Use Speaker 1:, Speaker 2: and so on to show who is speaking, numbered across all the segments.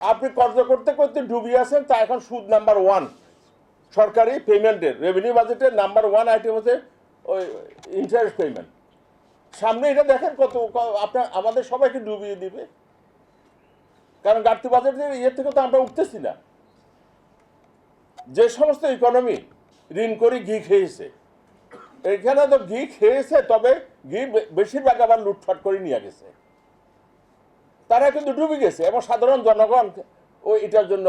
Speaker 1: আপনি কর্জ করতে করতে ডুবিয়ে আছেন, তা এখন সুদ নাম্বার 1 সরকারি পেমেন্টের রেভিনিউ বাজেটের নাম্বার 1 আইটেম হচ্ছে ওই ইন্টারেস্ট পেমেন্ট। সামনে এটা দেখেন কত আপনার আমাদের সবাইকে ডুবিয়ে দিবে, কারণ ঘাটতি বাজেটের ইয়ে থেকে তো আমরা উঠতেছি না। যে সমস্ত ইকোনমি ঋণ করে ঘি খেয়েছে, এখানে তো ঘি খেয়েছে, তবে ঘি বেশিরভাগ আবার লুটফাট করে নিয়ে গেছে, তারা কিন্তু ডুবে গেছে এবং সাধারণ জনগণ ওই এটার জন্য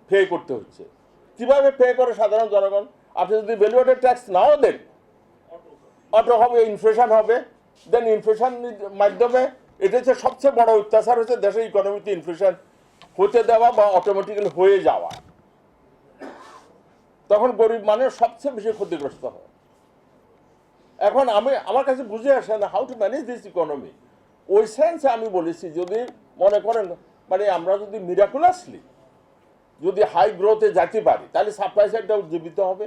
Speaker 1: পে করতে হচ্ছে। কিভাবে পে করে সাধারণ জনগণ? আপনি যদি ভ্যালুয়েটেড ট্যাক্স নাও দেন, অটো হবে, ইনফ্লেশন হবে, দেন ইনফ্লেশন মাধ্যমে এটা হচ্ছে সবচেয়ে বড় অত্যাচার হচ্ছে দেশের ইকোনমিতে ইনফ্লেশন হতে দেওয়া বা অটোমেটিক্যালি হয়ে যাওয়া। তখন গরিব মানুষ সবচেয়ে বেশি ক্ষতিগ্রস্ত হয়। এখন আমার কাছে বুঝে আসে না how to manage this economy. ওই সেন্সে আমি বলেছি, যদি মনে করেন মানে আমরা যদি মিরাকুলাসলি যদি হাই গ্রোথে যেতে পারি, তাহলে সাপ্লাই সাইডটা উজ্জীবিত হবে,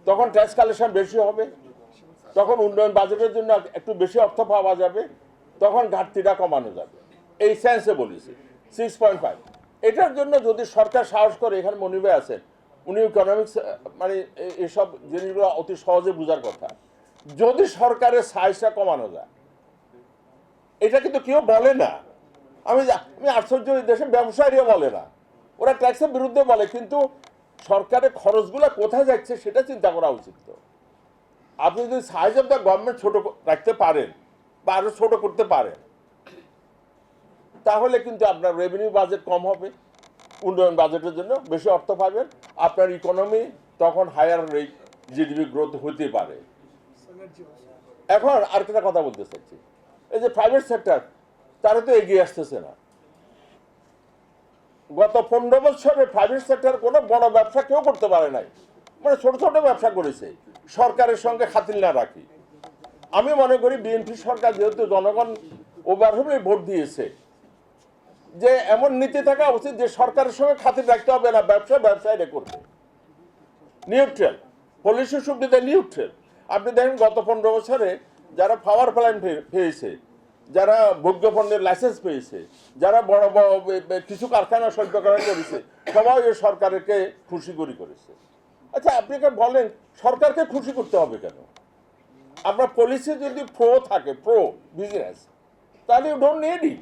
Speaker 1: তখন ট্যাক্স কালেকশন বেশি হবে, তখন উন্নয়ন বাজেটের জন্য একটু বেশি অর্থ পাওয়া যাবে, তখন ঘাটতিটা কমানো যাবে। এই সেন্সে বলেছি 6.5। এটার জন্য যদি সরকার সাহস করে, এখানে মনিবে আছেন, উনি ইকোনমিক্স মানে এসব জিনিসগুলো অতি সহজে বোঝার কথা, যদি সরকারের সাইজটা কমানো যায়, এটা কিন্তু কেউ বলে না। আমি আশ্চর্য, দেশের ব্যবসায়ীরা বলে না, ওরা ট্যাক্সের বিরুদ্ধে বলে, কিন্তু সরকারের খরচগুলো কোথায় যাচ্ছে সেটা চিন্তা করা উচিত। তো আপনি যদি সাইজ অফ দ্য গভর্নমেন্ট ছোট রাখতে পারেন বা আরো ছোট করতে পারেন, তাহলে কিন্তু আপনার রেভিনিউ বাজেট কম হবে, উন্নয়ন বাজেটের জন্য বেশি অর্থ পাবেন, আপনার ইকোনমি তখন হায়ার রেট জিডিপি গ্রোথ হতে পারে। এখন আরেকটা কথা বলতে চাচ্ছি, এই যে প্রাইভেট সেক্টর, তারা তো এগিয়ে আসতেছে না। গত 15 বছরে প্রাইভেট সেক্টর কোনো বড় ব্যবসা কেউ করতে পারে নাই, মানে ছোট ছোট ব্যবসা করেছে সরকারের সঙ্গে খাতির না রাখি। আমি মনে করি বিএনপি সরকার যেহেতু জনগণ ওভারঅল ভোট দিয়েছে, যে এমন নীতি থাকা উচিত যে সরকারের সঙ্গে খাতির রাখতে হবে না, ব্যবসা ব্যবসায়ীরা করবে, নিউট্রাল পলিসি সুবিধা, নিউট্রাল। আপনি দেখেন গত 15 বছরে যারা পাওয়ার প্ল্যান্ট পেয়েছে, যারা ভোগ্য পণ্যের লাইসেন্স পেয়েছে, যারা বড় বড় কিছু কারখানা শিল্পকরণ করেছে, সবাই এই সরকারকে খুশি করেছে। আচ্ছা আপনি বলেন সরকারকে খুশি করতে হবে কেন? আপনার পলিসি যদি প্রো থাকে, প্রো বিজনেস, তাহলে ইউ ডোন্ট নিড ইট।